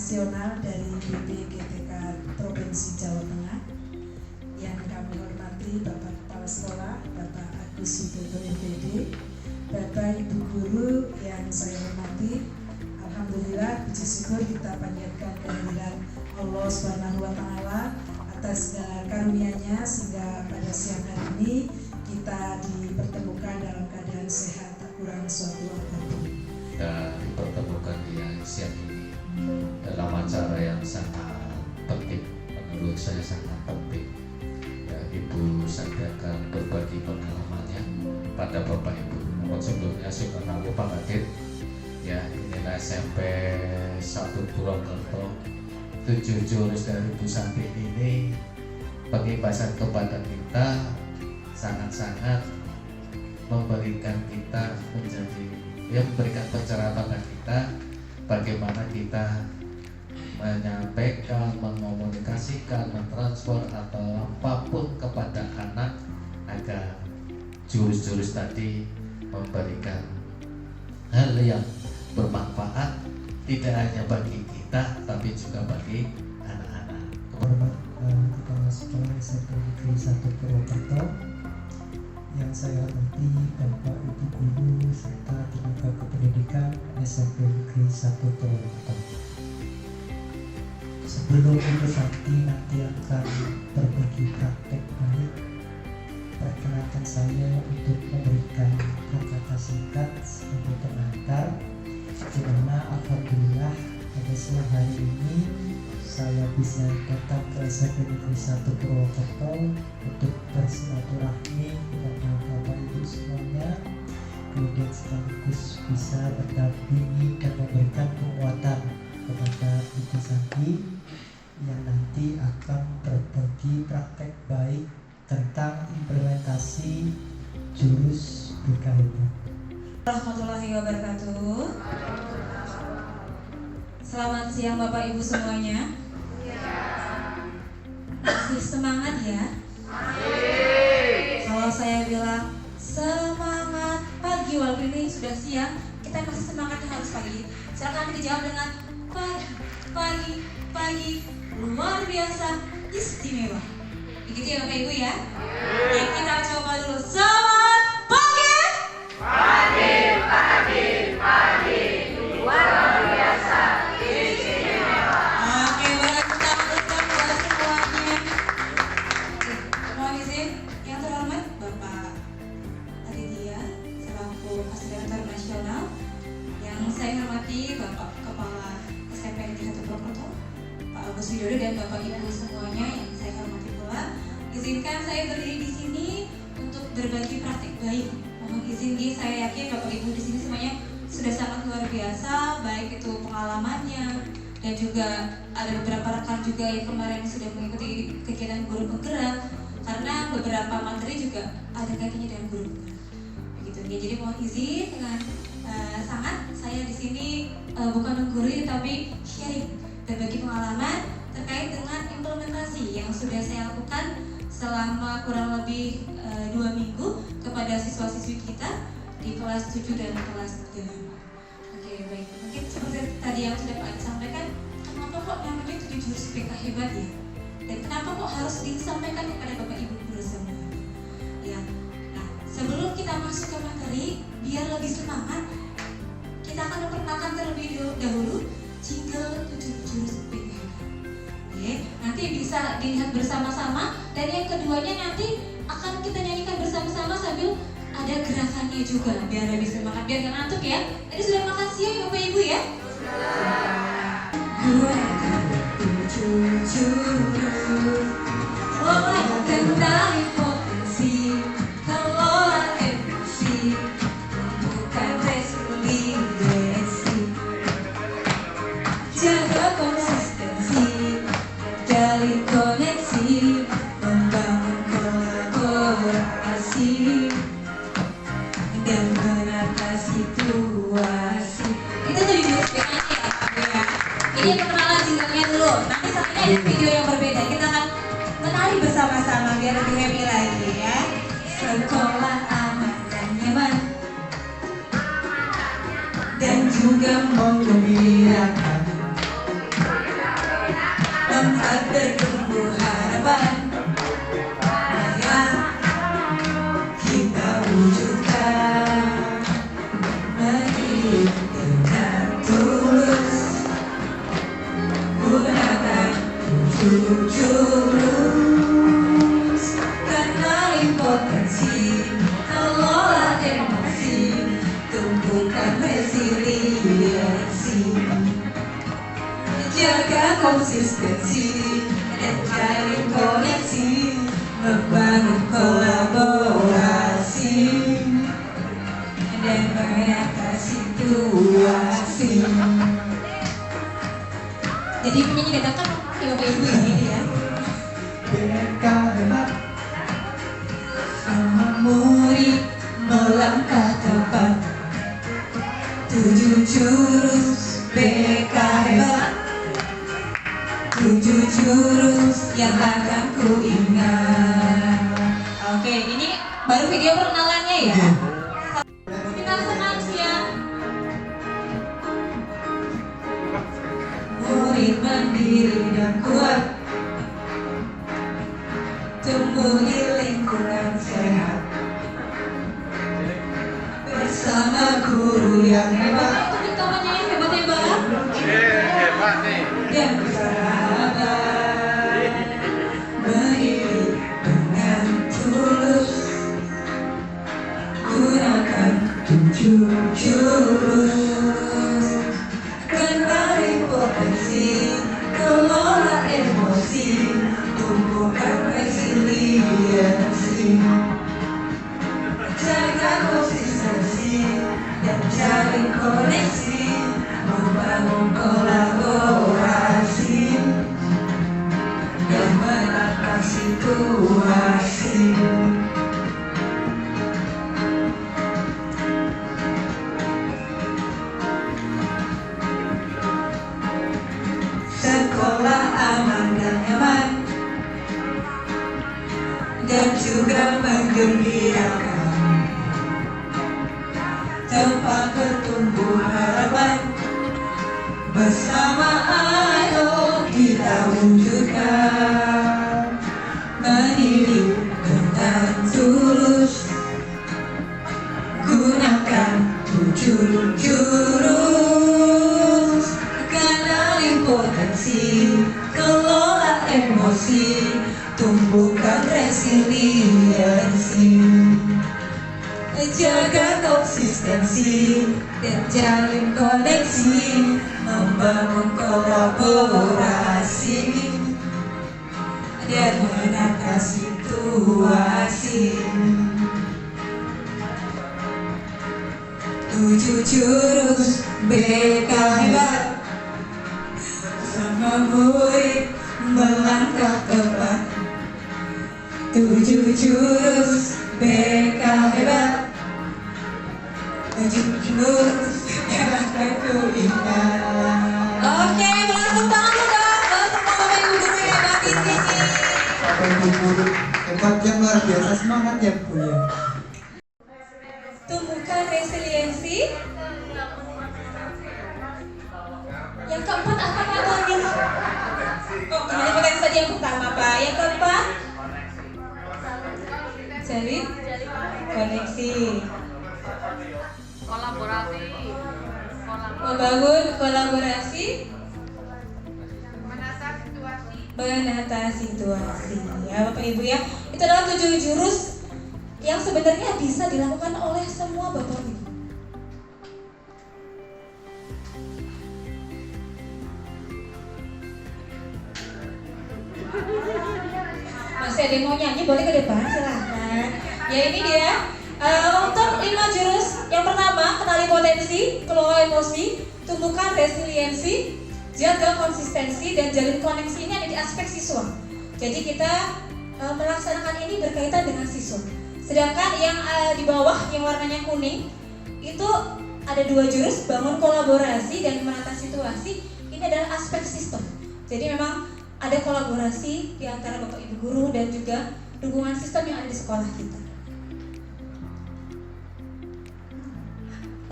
nasional dari BPGTK Provinsi Jawa Tengah. Yang kami hormati Bapak Kepala Sekolah, Bapak Agus Widodo MPD, Bapak Ibu Guru yang saya hormati. Alhamdulillah, puji syukur kita panjatkan kehadiran Allah Subhanahu wa Ta'ala atas segala karunia-Nya sehingga pada siang hari ini kita dipertemukan dalam keadaan sehat, tak kurang suatu apapun. Kita dipertemukan di siang ini dalam acara yang sangat penting, menurut saya sangat penting. Ya, Ibu Santi akan berbagi pengalamannya pada Bapak Ibu. Namun sebelumnya syukur Pak Adit. Ya, inilah SMP 1 Purwokerto. 7 jurus dari Bu Santi ini pengibasan kepada kita sangat-sangat memberikan kita menjadi, ya, memberikan pencerahan pada kita bagaimana kita menyampaikan, mengomunikasikan, mentransfer atau apapun kepada anak agar jurus-jurus tadi memberikan hal yang bermanfaat tidak hanya bagi kita tapi juga bagi anak-anak. Hormat Kepala Sekolah SMP Negeri 1 Purwokerto, yang saya hormati Bapak Ibu Guru serta tenaga kependidikan SMP Negeri 1 Purwokerto. Sebelum Ibu Santi nanti akan berbagi praktek baik, perkenalkan saya untuk memberikan kata-kata singkat sebagai pengantar, di mana alhamdulillah pada siang hari ini saya bisa datang ke SMP Negeri 1 Purwokerto untuk bersilaturahmi kepada Bapak Ibu semuanya, kemudian sekaligus bisa berdampingi dan memberikan penguatan kepada Ibu Santi yang nanti akan berbagi praktek baik tentang implementasi jurus BKIP. Warahmatullahi wabarakatuh. Selamat siang Bapak Ibu semuanya. Masih semangat ya? Kalau saya bilang semangat pagi, walaupun ini sudah siang, kita masih semangatnya harus pagi. Silakan dijawab dengan pagi, luar biasa, istimewa. Begitu ya Bapak Ibu ya? Oke, kita coba dulu. Selamat pagi. Pagi, luar biasa, istimewa. Oke, boleh kita berikan buat semuanya. Mohon izin yang terhormat Bapak Aditya selaku Fasilitator Nasional, yang saya hormati Bapak Kepala SMP Negeri 1 Purwokerto, Pak Agus Widodo, dan Bapak Ibu semuanya yang saya hormati pula. Izinkan saya berdiri di sini untuk berbagi praktik baik. Mohon izin saya yakin Bapak Ibu di sini semuanya sudah sangat luar biasa, baik itu pengalamannya dan juga ada beberapa rekan juga yang kemarin sudah mengikuti kegiatan guru penggerak, karena beberapa materi juga ada kaitannya dengan guru penggerak. Begitu ya. Jadi mohon izin dengan sangat saya di sini bukan menggurui tapi sharing, berbagi pengalaman terkait dengan implementasi yang sudah saya lakukan selama kurang lebih 2 minggu kepada siswa-siswi kita di kelas 7 dan kelas 8. Oke, baik. Mungkin seperti tadi yang sudah Pak sampaikan, kenapa kok namanya 7 jurus PK hebat ya? Dan kenapa kok harus disampaikan kepada Bapak Ibu guru semua? Ya. Nah, sebelum kita masuk ke materi, biar lebih semangat, kita akan memperkenalkan terlebih dahulu jingle 7 jurus PK hebat. Oke, nanti bisa dilihat bersama-sama, dan yang keduanya nanti akan kita nyanyikan bersama-sama sambil ada gerakannya juga biar lebih semangat, biar gak ngantuk ya. Tadi sudah makan siang ya Bapak Ibu ya? Gue kendali potensi, kelola emosi, bukan resiliensi, jaga konsistensi, jalin koneksi, membangun kolaborasi dan mengatasi situasi. Itu tuh jurus PKI ya. Ini perkenalan jinglenya dulu. Nanti selanjutnya ada video yang berbeda. Kita akan menari bersama-sama biar lebih happy lagi ya. Sekolah aman dan nyaman dan juga menggembirakan. kenali potensi, kelola emosi, tumbuhkan resiliensi, jaga konsistensi, dan jalin koneksi, membangun kolaborasi, dan mengatasi situasi. Jadi penyanyi dadakan ibu-ibu ini ya. BK hebat. Sama murid melangkah tepat, 7 jurus BK hebat, 7 jurus yang akan ku ingat. Oke, ini baru video perkenalannya ya. Kita senang siang. Murid mandiri dan kuat, tumbuh di lingkungan sehat, bersama guru yang hebat. Tepuk tangannya yang hebat-hebat. Hebat nih. Yang bersahabat, mendidik dengan tulus, gunakan 7 jurus, kenali potensi, kelola emosi, tumbuhkan resiliensi, jaga konsistensi, dan jalin koneksi, membangun kolaborasi, dan menatasi situasi. Sekolah aman dan nyaman, dan juga menggembirakan, tempat bertumbuh harapan, bersama ayo kita wujudkan, mendidik dengan tulus, gunakan 7 jurus, kenali potensi, kelola emosi, tumbuhkan resiliensi, jaga konsistensi, dan jalin koneksi, membangun kolaborasi, dan menatasi situasi. 7 jurus BK hebat, sama murid melangkah tepat, 7 jurus BK hebat, 7 jurus yang akan ku ingat. Oke, boleh tepuk tangan dong untuk Bapak Ibu guru yang hebat di sini. Bapak Ibu guru hebat yang luar biasa, semangat ya Bu ya. Tumbuhkan resiliensi. Yang keempat apa Pak Tony? Oh, ini potensi tadi yang pertama Pak. Yang keempat? Jalin koneksi. Kolaborasi. Membangun kolaborasi. Menata situasi. Ya Bapak Ibu ya. Itu adalah 7 jurus yang sebenarnya bisa dilakukan oleh semua Bapak Ibu. Masih ada yang mau nyanyi, boleh ke depan, silahkan. Ya ini dia, untuk 5 jurus. Yang pertama, kenali potensi, kelola emosi, tumbuhkan resiliensi, jaga konsistensi, dan jalin koneksi. Ini ada di aspek siswa. Jadi kita melaksanakan ini berkaitan dengan siswa. Sedangkan yang di bawah, yang warnanya kuning, itu ada 2 jurus, bangun kolaborasi dan menata situasi. Ini adalah aspek sistem. Jadi memang ada kolaborasi di antara Bapak Ibu guru dan juga dukungan sistem yang ada di sekolah kita.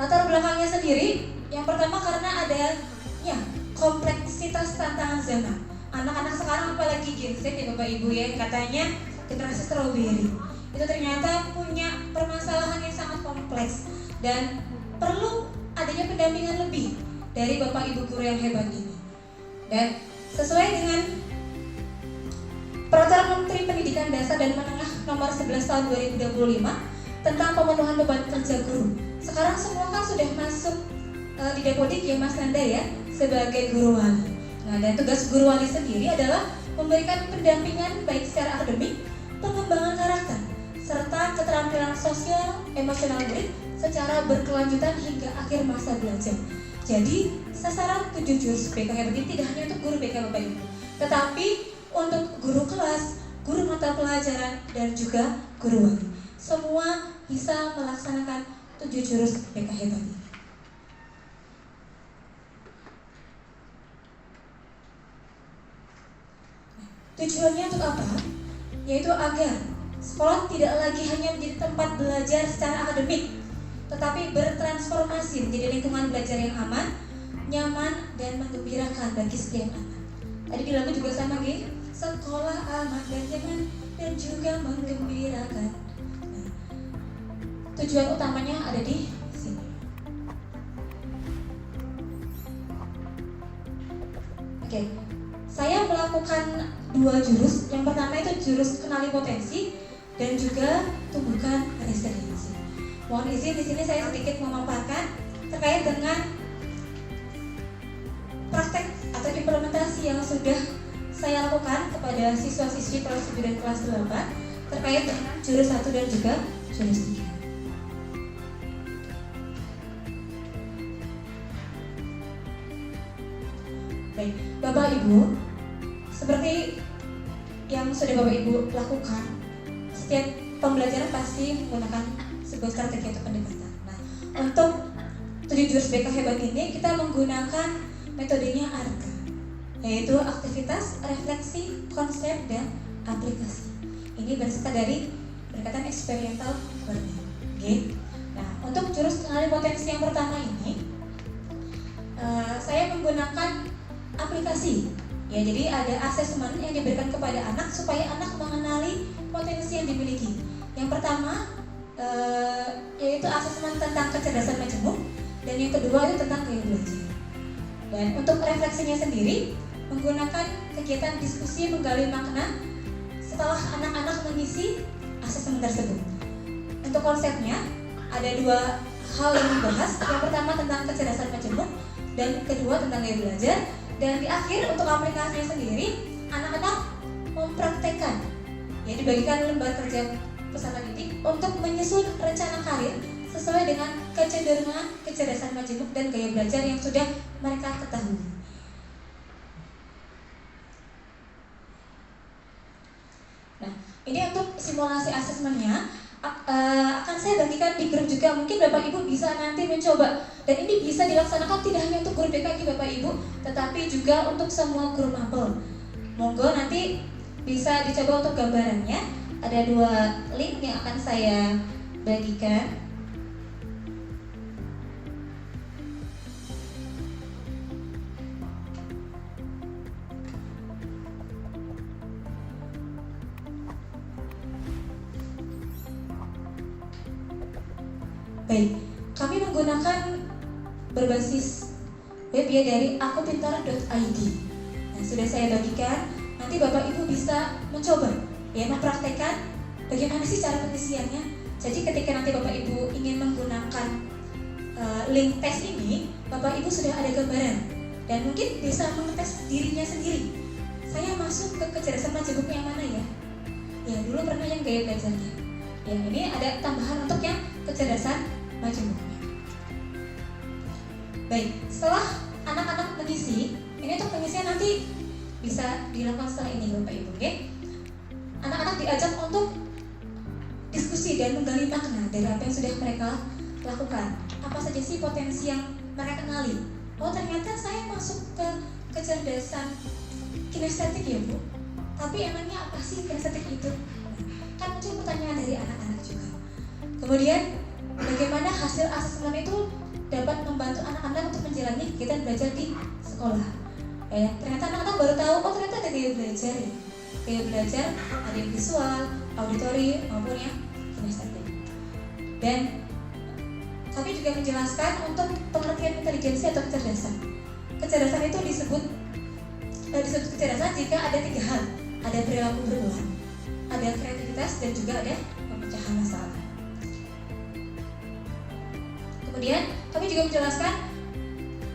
Latar belakangnya sendiri, yang pertama karena adanya kompleksitas tantangan zaman. Anak-anak sekarang apalagi Gen Z ya Bapak Ibu ya, katanya generasi strawberry. Itu ternyata punya permasalahan yang sangat kompleks dan perlu adanya pendampingan lebih dari Bapak Ibu guru yang hebat ini. Dan sesuai dengan Peraturan Menteri Pendidikan Dasar dan Menengah Nomor 11 Tahun 2025 tentang pemenuhan beban kerja guru. Sekarang semua kan sudah masuk di Depodik ya Mas Nanda ya, sebagai guru wali. Nah, dan tugas guru wali sendiri adalah memberikan pendampingan baik secara akademik, pengembangan karakter, serta keterampilan sosial emosional murid secara berkelanjutan hingga akhir masa belajar. Jadi, sasaran 7 jurus BK Hebat ini tidak hanya untuk guru BK Bapak Ibu, tetapi untuk guru kelas, guru mata pelajaran, dan juga guru wali. Semua bisa melaksanakan 7 jurus BK Hebat ini. Tujuannya untuk apa? Yaitu agar sekolah tidak lagi hanya menjadi tempat belajar secara akademik, tetapi bertransformasi menjadi lingkungan belajar yang aman, nyaman, dan menggembirakan bagi setiap anak. Tadi di lagu juga sama gitu, sekolah aman dan nyaman dan juga menggembirakan. Nah, tujuan utamanya ada di sini. Oke. Saya melakukan 2 jurus. Yang pertama itu jurus kenali potensi dan juga tumbuhkan resiliensi. Mohon izin di sini saya sedikit memaparkan terkait dengan praktek atau implementasi yang sudah saya lakukan kepada siswa-siswi kelas 7 dan kelas 8 terkait dengan jurus 1 dan juga jurus 3. Baik, Bapak Ibu, seperti yang sudah Bapak Ibu lakukan, setiap pembelajaran pasti menggunakan sebuah strategi atau pendekatan. Nah, untuk 7 jurus BK Hebat ini kita menggunakan metodenya ARKA, yaitu aktivitas, refleksi, konsep, dan aplikasi. Ini berasal dari pendekatan experiential learning. Okay. Nah, untuk jurus kenali potensi yang pertama ini, saya menggunakan aplikasi. Ya, jadi ada asesmen yang diberikan kepada anak supaya anak mengenali potensi yang dimiliki. Yang pertama yaitu asesmen tentang kecerdasan majemuk, dan yang kedua itu tentang gaya belajar. Dan untuk refleksinya sendiri menggunakan kegiatan diskusi menggali makna setelah anak-anak mengisi asesmen tersebut. Untuk konsepnya ada 2 hal yang dibahas. Yang pertama tentang kecerdasan majemuk dan kedua tentang gaya belajar. Dan di akhir untuk aplikasinya sendiri, anak-anak mempraktekkan, ya, dibagikan lembar kerja peserta didik untuk menyusun rencana karir sesuai dengan kecenderungan, kecerdasan majemuk, dan gaya belajar yang sudah mereka ketahui. Nah, ini untuk simulasi asesmennya akan saya bagikan di grup juga. Mungkin Bapak Ibu bisa nanti mencoba. Dan ini bisa dilaksanakan tidak hanya untuk guru BKG Bapak Ibu, tetapi juga untuk semua guru mapel. Monggo nanti bisa dicoba untuk gambarannya. Ada 2 link yang akan saya bagikan. Baik, kami menggunakan berbasis web ya dari akupintar.id. Nah, sudah saya bagikan. Nanti Bapak Ibu bisa mencoba ya, mempraktekkan bagaimana sih cara pengisiannya. Jadi ketika nanti Bapak Ibu ingin menggunakan link tes ini, Bapak Ibu sudah ada gambaran dan mungkin bisa mengetes dirinya sendiri. Saya masuk ke kecerdasan majemuk yang mana ya? Ya, dulu pernah yang gaya belajarnya. Ya, ini ada tambahan untuk yang kecerdasan majemuknya. Baik, setelah anak-anak mengisi, ini untuk pengisian nanti bisa dilakukan setelah ini Bapak Ibu, ya. Anak-anak diajak untuk diskusi dan menggali makna dari apa yang sudah mereka lakukan. Apa saja sih potensi yang mereka kenali? Oh, ternyata saya masuk ke kecerdasan kinestetik ya Bu. Tapi emangnya apa sih kinestetik itu? Kan muncul pertanyaan dari anak-anak juga. Kemudian bagaimana hasil asesmen itu dapat membantu anak-anak untuk menjalani kegiatan belajar di sekolah. Ternyata anak-anak baru tahu, oh ternyata ada gaya belajar ya. Gaya belajar ada yang visual, auditory maupun yang kinestetik. Dan kami juga menjelaskan untuk pengertian intelijensi atau kecerdasan. Kecerdasan itu disebut kecerdasan jika ada 3 hal. ada perilaku berulang, ada kreativitas, dan juga ada pemecahan masalah. Kemudian kami juga menjelaskan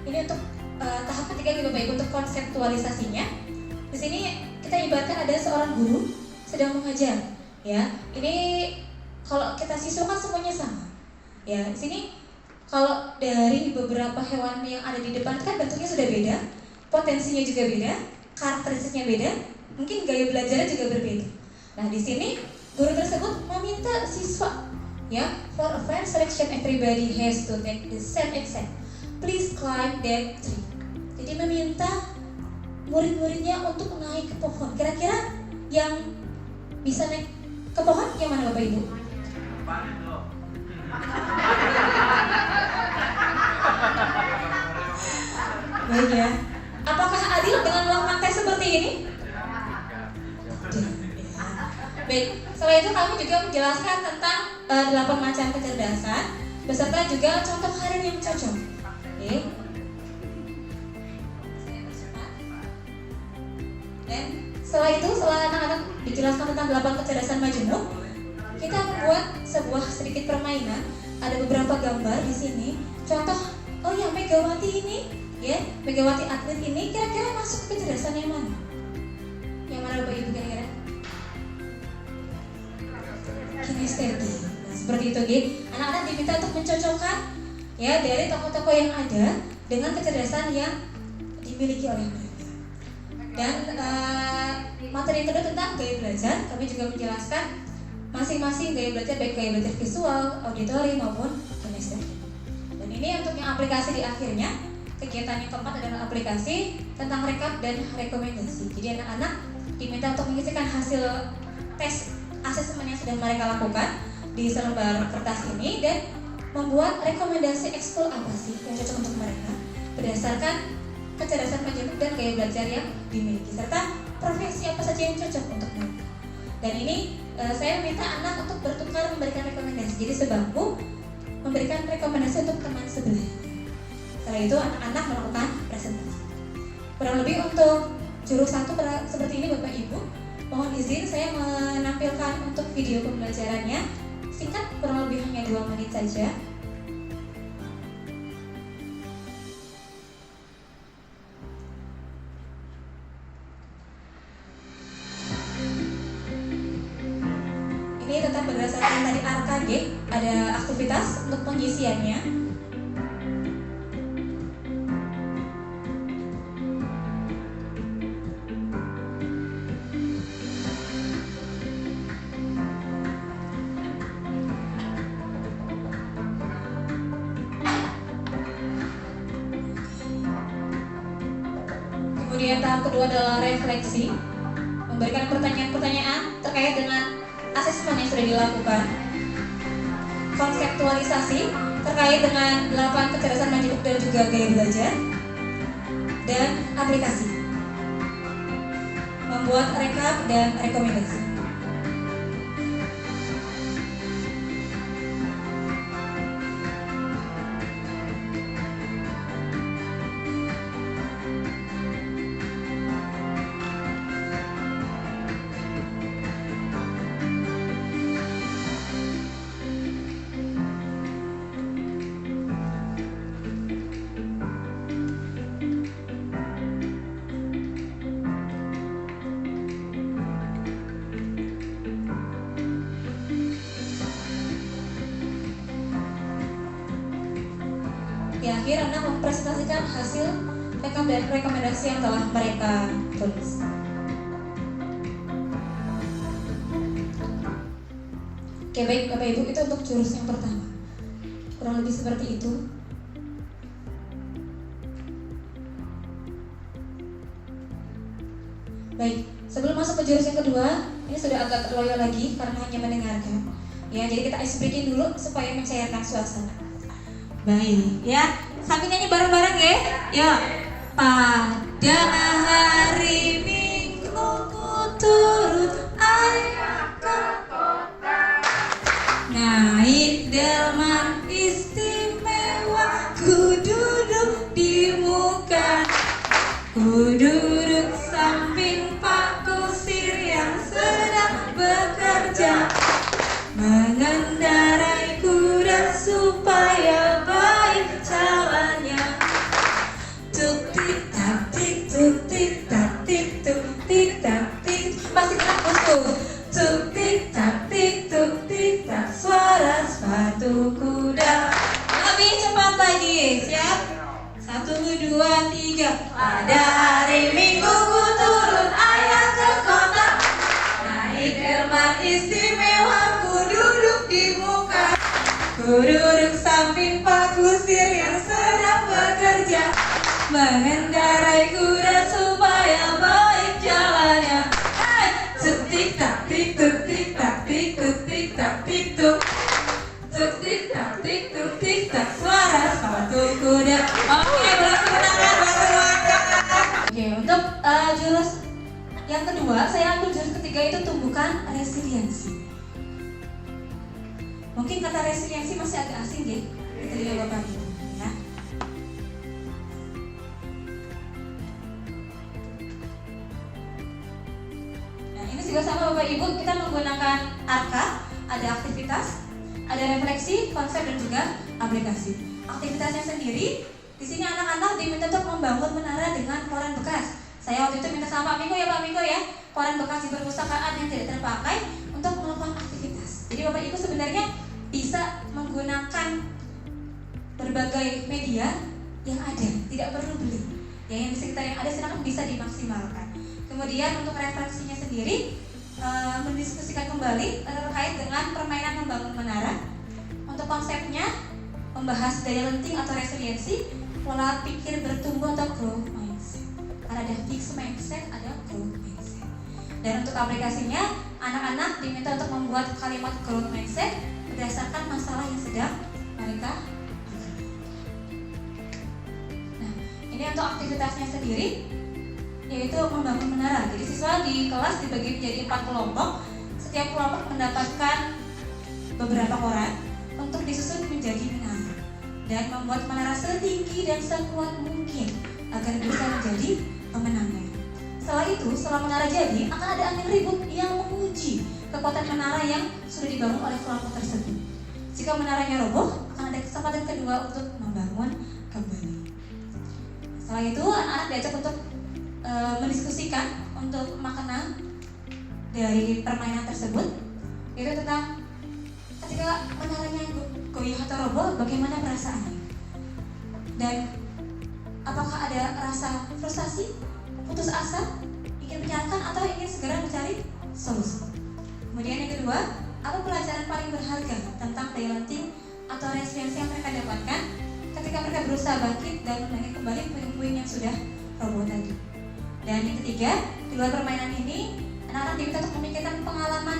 ini untuk tahap ketiga nih Bapak Ibu, untuk konseptualisasinya. Di sini kita ibaratkan ada seorang guru sedang mengajar, ya. Ini kalau kita siswa kan semuanya sama, ya. Di sini kalau dari beberapa hewan yang ada di depan kan bentuknya sudah beda, potensinya juga beda, karakteristiknya beda, mungkin gaya belajarnya juga berbeda. Nah, di sini guru tersebut meminta siswa, ya, for a fair selection everybody has to take the same exam. Please climb that tree. Jadi meminta murid-muridnya untuk naik ke pohon. Kira-kira yang bisa naik ke pohon yang mana Bapak Ibu? Baik ya. Apakah adil dengan melakukan tes seperti ini? Baik, setelah itu kami juga menjelaskan tentang 8 macam kecerdasan beserta juga contoh harian yang cocok. Oke. Saya percepat. Dan setelah itu, setelah anak-anak dijelaskan tentang 8 kecerdasan majemuk, kita membuat sebuah sedikit permainan. Ada beberapa gambar di sini. Contoh, oh ya, Megawati ini, ya, Megawati atlet ini kira-kira masuk ke kecerdasan yang mana? Yang mana Bapak Ibu kira-kira? Kinestesi. Nah, seperti itu, G. Anak-anak diminta untuk mencocokkan, ya, dari tokoh-tokoh yang ada dengan kecerdasan yang dimiliki oleh mereka. Dan materi yang kedua tentang gaya belajar, kami juga menjelaskan masing-masing gaya belajar, baik gaya belajar visual, auditori maupun kinestetik. Dan ini untuk yang aplikasi di akhirnya. Kegiatan yang keempat adalah aplikasi tentang rekap dan rekomendasi. Jadi anak-anak diminta untuk mengisikan hasil tes asesmen yang sudah mereka lakukan di selembar kertas ini dan membuat rekomendasi ekskul apa sih yang cocok untuk mereka berdasarkan kecerdasan majemuk dan gaya belajar yang dimiliki serta profesi apa saja yang cocok untuk mereka. Dan ini saya minta anak untuk bertukar memberikan rekomendasi. Jadi sebangku memberikan rekomendasi untuk teman sebelahnya. Setelah itu anak-anak melakukan presentasi. Kurang lebih untuk jurus 1 seperti ini Bapak Ibu. Mohon izin saya menampilkan untuk video pembelajarannya. Singkat, kurang lebih hanya 2 menit saja. Ini tetap berdasarkan tadi ARKG, ada aktivitas untuk pengisiannya. Kemudian tahap kedua adalah refleksi, memberikan pertanyaan-pertanyaan terkait dengan asesmen yang sudah dilakukan. Konseptualisasi terkait dengan 8 kecerdasan majemuk dan juga gaya belajar. Dan aplikasi, membuat rekap dan rekomendasi. Di akhir Anda mempresentasikan hasil rekap dan rekomendasi yang telah mereka tulis. Oke, baik Bapak Ibu, itu untuk jurus yang pertama. Kurang lebih seperti itu. Baik, sebelum masuk ke jurus yang kedua, ini sudah agak loyo lagi karena hanya mendengarkan. Ya, jadi kita ice breaking dulu supaya mencairkan suasana. Baik, ya, sambil nyanyi bareng-bareng ya. Ya, pada hari Minggu ku turut ayah ke kota, naik delman istimewa, ku duduk di muka, ku duduk samping Pak Kusir mengendarai kuda supaya baik jalannya. Tuk tik tak tik tuk tik tak tik tuk tik tak tik. Masih kena bosku. Tuk tik tak tik tuk tik tak, suara sepatu kuda. Lebih cepat lagi, siap? 1, 2, 3. Pada hari Minggu ku turun ayah ke kota, naik delman istimewa, ku duduk di muka, ku duduk samping Pak Kusir yang sedang bekerja, mengendarai kuda supaya baik jalannya. Tuk tik tak tik tuk tik tak tik tuk tik tak tik tuk. Tuk tik tak tik tuk tik tak, suara sepatu kuda. Oke, berarti menangan bareng-bareng. Oke, untuk jurus yang kedua, saya ambil jurus ketiga itu tumbuhkan resiliensi. Mungkin kata resiliensi masih agak asing ya di telinga Bapak Ibu ya. Nah, ini juga sama Bapak Ibu, kita menggunakan arka, ada aktivitas, ada refleksi, konsep dan juga aplikasi. Aktivitasnya sendiri, di sini anak-anak diminta untuk membangun menara dengan koran bekas. Saya waktu itu minta sama Pak Miko ya, koran bekas di perpustakaan yang tidak terpakai untuk melakukan aktivitas. Jadi Bapak Ibu sebenarnya bisa menggunakan berbagai media yang ada, tidak perlu beli. Ya, yang di sekitar yang ada silakan bisa dimaksimalkan. Kemudian untuk refleksinya sendiri, mendiskusikan kembali terkait dengan permainan membangun menara. Untuk konsepnya membahas daya lenting atau resiliensi, pola pikir bertumbuh atau growth mindset. Karena ada fixed mindset, ada growth mindset. Dan untuk aplikasinya, anak-anak diminta untuk membuat kalimat growth mindset berdasarkan masalah yang sedang mereka alami. Nah, ini untuk aktivitasnya sendiri, yaitu membangun menara. Jadi siswa di kelas dibagi menjadi 4 kelompok. Setiap kelompok mendapatkan beberapa koran untuk disusun menjadi menara dan membuat menara setinggi dan sekuat mungkin agar bisa menjadi pemenangnya. Setelah itu, setelah menara jadi, akan ada angin ribut yang menguji kekuatan menara yang sudah dibangun oleh kelompok tersebut. Jika menaranya roboh, akan ada kesempatan kedua untuk membangun kembali. Setelah itu, anak-anak diajak untuk mendiskusikan untuk makna dari permainan tersebut, yaitu tentang ketika menaranya goyah atau roboh, bagaimana perasaannya, dan apakah ada rasa frustasi, putus asa, ingin menyalahkan atau ingin segera mencari solusi. Kemudian yang kedua, apa pelajaran paling berharga tentang daya lenting atau resiliensi yang mereka dapatkan ketika mereka berusaha bangkit dan menangani kembali puing-puing yang sudah roboh tadi. Dan yang ketiga, di luar permainan ini, anak-anak diminta untuk memikirkan pengalaman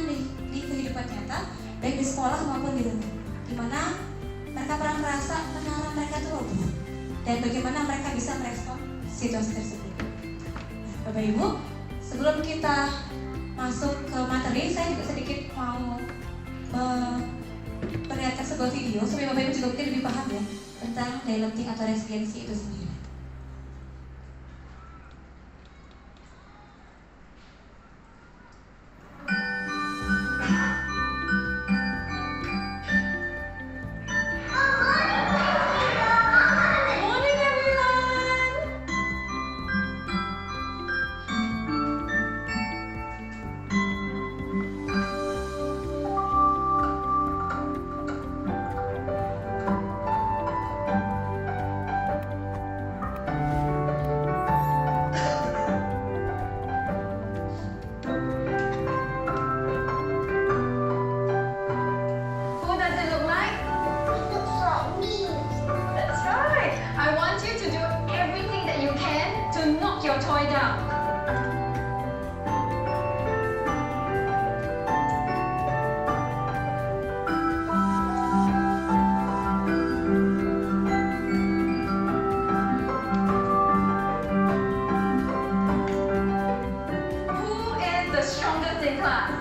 di kehidupan nyata, baik di sekolah maupun di rumah, di mana mereka pernah merasa menara mereka itu roboh, dan bagaimana mereka bisa merespon situasi tersebut. Nah, Bapak Ibu, sebelum kita masuk ke materi, saya juga sedikit mau memperlihatkan sebuah video supaya Bapak Ibu juga mungkin lebih paham ya tentang daya lenting atau resiliensi itu sendiri. your toy down. Who is the strongest in class?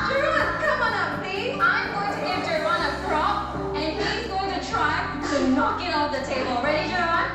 Jerome, come on up, please. I'm going to give Jerome a prop, and he's going to try to knock it off the table. Ready, Jerome?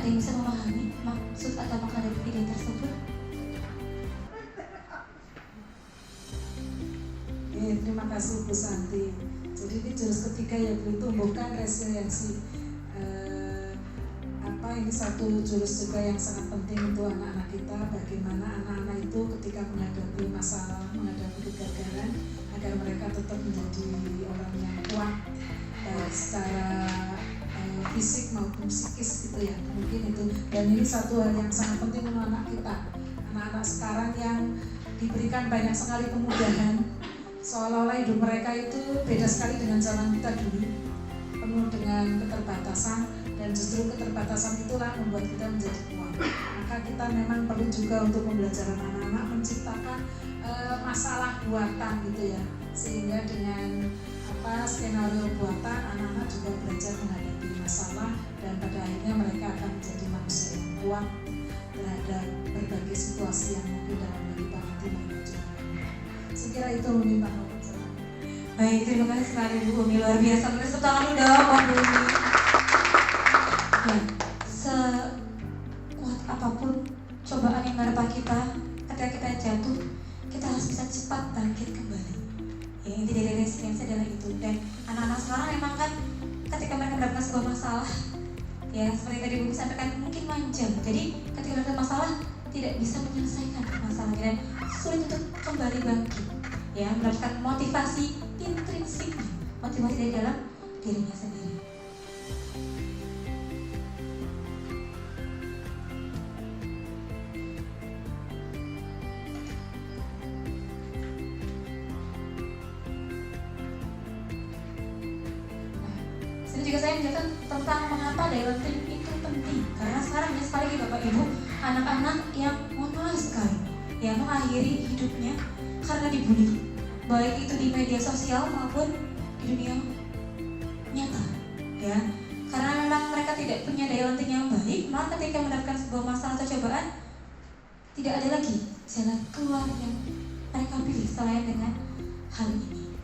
ada yang bisa memahami maksud atau makna dari video tersebut? Terima kasih Bu Santi. Jadi ini jurus ketiga ya Bu, tumbuhkan resiliensi. Ini satu jurus juga yang sangat penting untuk anak-anak kita. Bagaimana anak-anak itu ketika menghadapi masalah, menghadapi kegagalan, agar mereka tetap menjadi orang yang kuat baik secara fisik maupun psikis gitu ya. Mungkin itu. Dan ini satu hal yang sangat penting untuk anak kita. Anak-anak sekarang yang diberikan banyak sekali kemudahan, seolah-olah hidup mereka itu beda sekali dengan zaman kita dulu, penuh dengan keterbatasan, dan justru keterbatasan itulah membuat kita menjadi kuat. Maka kita memang perlu juga untuk pembelajaran anak-anak menciptakan masalah buatan gitu ya, sehingga dengan skenario buatan anak-anak juga belajar menghadapi masalah, dan pada akhirnya mereka akan menjadi manusia yang kuat terhadap berbagai situasi yang mungkin dalam kehidupan nanti mereka jalani. Saya kira itu mungkin Pak Novel. Baik, terima kasih sekali Bu Umi, luar biasa. Tepuk tangan dulu dong Pak Umi. Ya, sekuat apapun cobaan yang menerpa kita, ketika kita jatuh, kita harus bisa cepat bangkit kembali. Ya, inti dari resiliensi adalah itu. Dan anak-anak sekarang memang kan ketika mereka mendapatkan sebuah masalah, ya seperti tadi Bu sampaikan, mungkin manjang. Jadi ketika mendapatkan masalah tidak bisa menyelesaikan masalahnya dan sulit untuk kembali bangkit. Ya, mendapatkan motivasi intrinsiknya, motivasi dari dalam dirinya sendiri. Nah, juga saya menjelaskan tentang mengapa daya lenting itu penting. Karena sekarang banyak sekali Bapak Ibu, anak-anak yang mohon maaf sekali, yang mengakhiri hidupnya karena dibully, baik itu di media sosial maupun di dunia nyata, ya. Karena memang mereka tidak punya daya lenting yang baik, maka ketika mendapatkan sebuah masalah atau cobaan, tidak ada lagi jalan keluar yang mereka pilih selain dengan hal ini.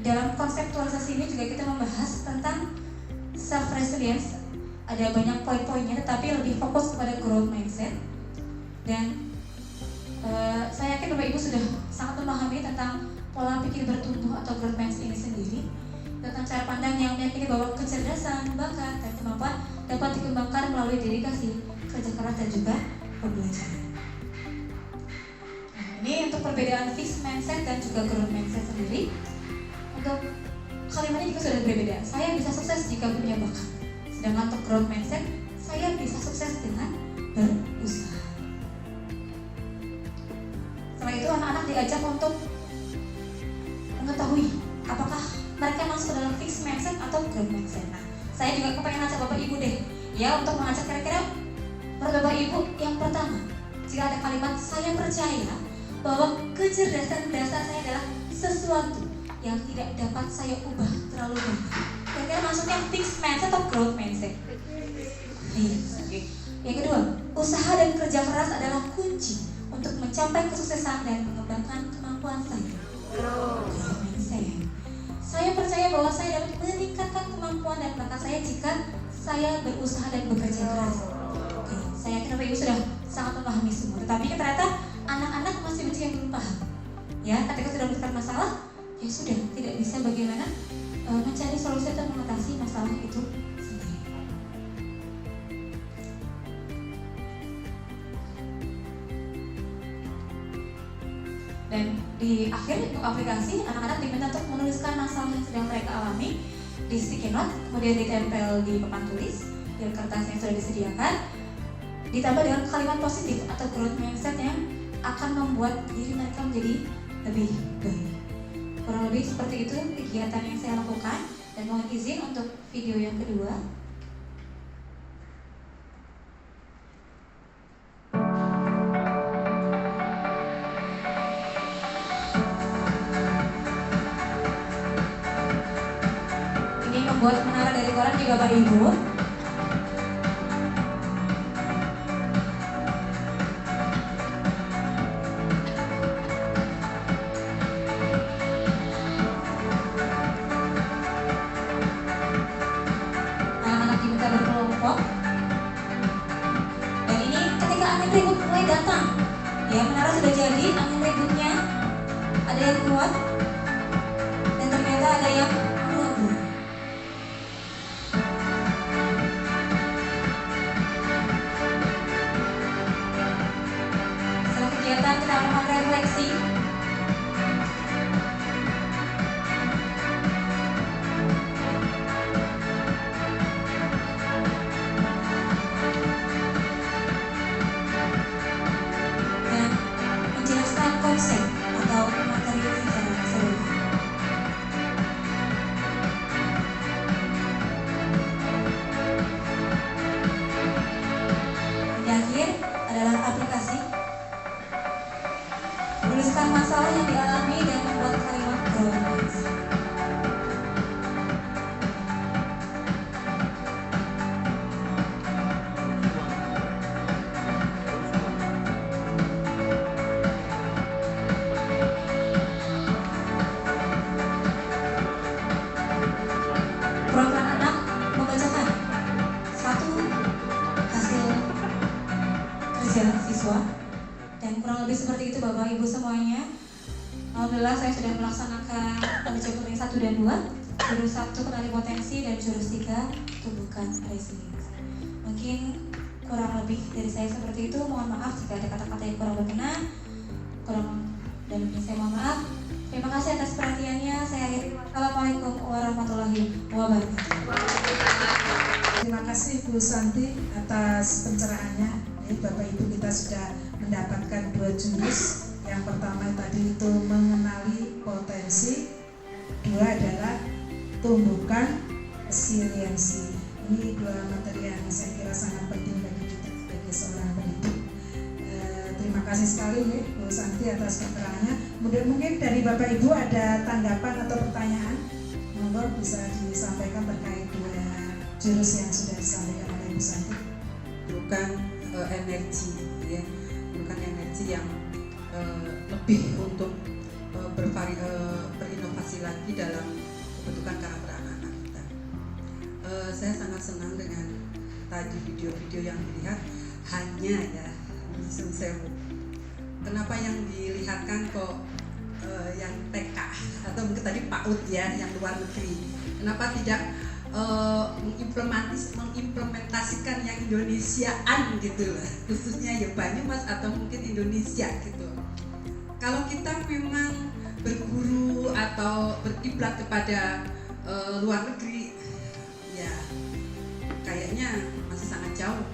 Dalam konseptualisasi ini juga kita membahas tentang self resilience. Ada banyak poin-poinnya, tetapi lebih fokus kepada growth mindset. Dan saya yakin Bapak Ibu sudah sangat memahami tentang pola pikir bertumbuh atau growth mindset ini sendiri, tentang cara pandang yang meyakini bahwa kecerdasan, bakat, dan kemampuan dapat dikembangkan melalui dedikasi, kerja keras, dan juga pembelajaran. Nah, ini untuk perbedaan fixed mindset dan juga growth mindset sendiri. Untuk kalimatnya juga sudah berbeda. Saya bisa sukses jika punya bakat, sedangkan untuk growth mindset, saya bisa sukses dengan berusaha. Setelah itu anak-anak diajak untuk mengetahui apakah mereka masuk dalam fixed mindset atau growth mindset. Nah, saya juga kepengen ngajak Bapak Ibu deh, ya, untuk mengajak kira-kira menurut Bapak Ibu yang pertama, jika ada kalimat saya percaya bahwa kecerdasan dasar saya adalah sesuatu yang tidak dapat saya ubah terlalu banyak. Kira-kira masuknya fixed mindset atau growth mindset? Yes, okay. Yang kedua, usaha dan kerja keras adalah kunci untuk mencapai kesuksesan dan mengembangkan kemampuan saya. Growth mindset. Saya percaya bahwa saya dapat meningkatkan kemampuan dan bakat saya jika saya berusaha dan bekerja keras. Oke, saya yakin Bapak Ibu sudah sangat memahami semua. Tetapi ternyata anak-anak masih banyak yang belum paham. Ya, ketika sudah mendapatkan masalah, ya sudah, tidak bisa bagaimana mencari solusi atau mengatasi masalah itu sendiri. Dan di akhir untuk aplikasi, anak-anak diminta untuk menuliskan masalah yang sedang mereka alami di sticky note, kemudian ditempel di papan tulis, di kertas yang sudah disediakan, ditambah dengan kalimat positif atau growth mindset yang akan membuat diri mereka menjadi lebih baik. Kurang lebih seperti itu kegiatan yang saya lakukan, dan mohon izin untuk video yang kedua. Ini membuat menara dari koran juga Bapak Ibu. Anak-anak diminta berkelompok yang kuat dan ternyata ada yang ragu. Setelah kegiatan kita melakukan refleksi. Dan menjelaskan konsep atau materi secara keseluruhan. Di akhir adalah aplikasi. Menuliskan masalah yang dialami dan membuat kalimat kronologis. Program anak membacakan satu hasil kerja siswa dan kurang lebih seperti itu Bapak Ibu semuanya. Alhamdulillah saya sudah melaksanakan penelitian yang 1 dan 2, jurus 1 kenali potensi dan jurus 3 tumbuhkan resilience. Mungkin kurang lebih dari saya seperti itu. Mohon maaf jika ada kata-kata yang kurang berkenan, dan saya mohon maaf. Terima kasih atas perhatiannya. Saya akhiri. Assalamualaikum warahmatullahi wabarakatuh. Terima kasih Bu Santi atas pencerahannya. Bapak Ibu kita sudah mendapatkan 2 jurus. Yang pertama tadi itu mengenali potensi, 2 adalah tumbuhkan resiliensi. Ini 2 materi yang saya kira sangat penting bagi kita sebagai seorang pendidik. Terima kasih sekali ya Bu Santi atas keterangannya. Mungkin dari Bapak Ibu ada tanggapan atau pertanyaan, monggo bisa disampaikan terkait 2 jurus yang sudah disampaikan oleh Bu Santi. Bukan energi, ya, bukan energi yang lebih untuk berinovasi lagi dalam pembentukan karakter anak-anak kita. Saya sangat senang dengan tadi video-video yang dilihat, hanya ya sewu. Kenapa yang dilihatkan kok yang TK atau mungkin tadi PAUD ya, yang luar negeri? Kenapa tidak mengimplementasikan yang Indonesiaan gitu, khususnya ya Banyumas atau mungkin Indonesia gitu. Kalau kita memang berguru atau berkiblat kepada luar negeri, ya kayaknya masih sangat jauh.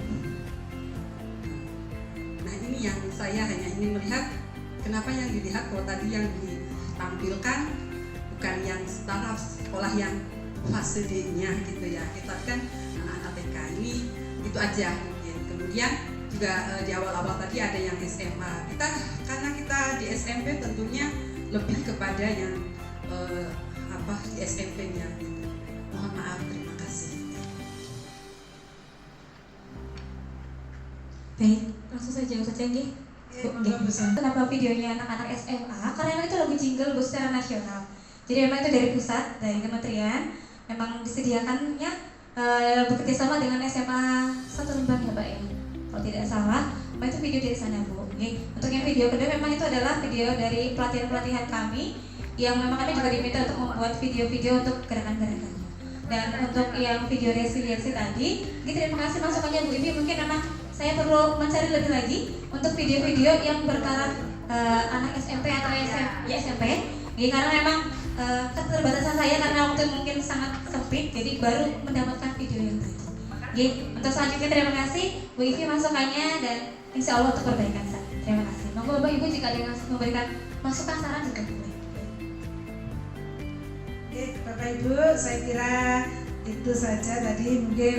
Nah ini yang saya hanya ingin melihat, kenapa yang dilihat kalau tadi yang ditampilkan bukan yang startup sekolah yang fase D-nya gitu ya. Kita kan anak-anak TK ini itu aja mungkin. Kemudian juga di awal-awal tadi ada yang SMA. Karena kita di SMP tentunya lebih kepada yang di SMP-nya gitu. Mohon maaf, terima kasih. Baik, langsung saja Ustaz Jenggi. Kenapa videonya anak-anak SMA? Karena memang itu lagu jingle Bu secara nasional. Jadi memang itu dari pusat, dari kementerian. Memang disediakannya bekerjasama dengan SMA 1 Rembang ya Pak ya, kalau tidak salah. Itu video dari sana Bu. Untuk yang video kedua memang itu adalah video dari pelatihan-pelatihan kami, yang memang kami juga diminta untuk membuat video-video untuk gerakan-gerakannya. Dan untuk yang video resiliensi tadi, terima kasih masukannya Bu Ivi. Mungkin memang saya perlu mencari lebih lagi untuk video-video yang berkarat anak SMP atau SMP. Karena memang keterbatasan saya karena waktu mungkin sangat sempit, jadi baru mendapatkan video yang tadi. Untuk selanjutnya terima kasih Bu Ivi masukannya, dan insya Allah untuk perbaikan saya. Terima kasih. Monggo Bapak Ibu jika ada yang memberikan masukan saran juga boleh. Bapak Ibu, saya kira itu saja tadi. Mungkin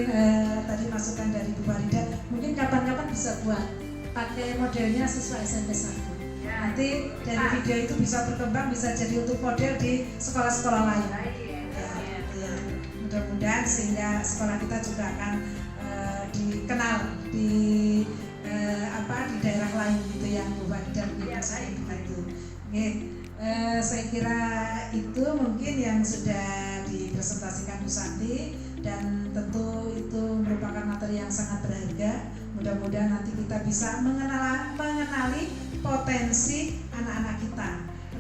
tadi masukan dari Bu Farida. Mungkin kapan-kapan bisa buat pakai modelnya siswa SMP 1. Nanti dari video itu bisa berkembang, bisa jadi untuk model di sekolah-sekolah lain. Ya, mudah-mudahan sehingga sekolah kita juga akan dikenal di daerah lain gitu ya, Bu Farida begitu. Saya kira itu mungkin yang sudah dipresentasikan Bu Santi, dan tentu itu merupakan materi yang sangat berharga. Mudah-mudahan nanti kita bisa mengenali potensi anak-anak kita.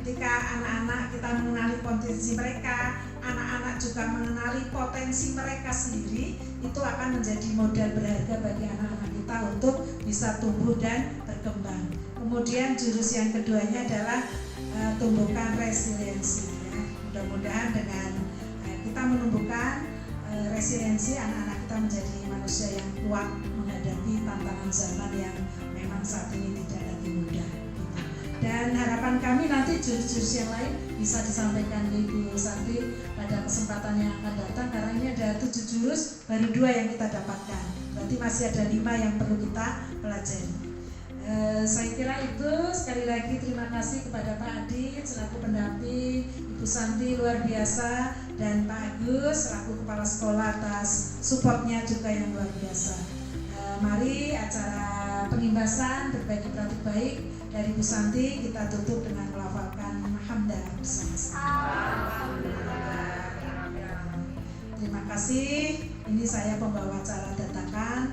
Ketika ketika anak-anak kita mengenali potensi mereka, anak-anak juga mengenali potensi mereka sendiri, itu akan menjadi modal berharga bagi anak-anak kita untuk bisa tumbuh dan berkembang. Kemudian jurus yang keduanya adalah tumbuhkan resiliensi. Ya. Mudah-mudahan dengan kita menumbuhkan resiliensi, anak-anak kita menjadi manusia yang kuat menghadapi tantangan zaman yang memang saat ini tidak lagi mudah. Dan harapan kami nanti jurus-jurus yang lain bisa disampaikan Ibu Santi pada kesempatan yang akan datang, karena ini ada 7 jurus, baru 2 yang kita dapatkan. Berarti masih ada 5 yang perlu kita pelajari. Saya kira itu. Sekali lagi terima kasih kepada Pak Adit selaku pendamping, Ibu Santi luar biasa, dan Pak Agus selaku kepala sekolah atas supportnya juga yang luar biasa. Mari acara penimbasan berbagi praktik baik dari Bu Santi kita tutup dengan melafalkan hamdah bersama-sama. Terima kasih. Ini saya pembawa acara dadakan.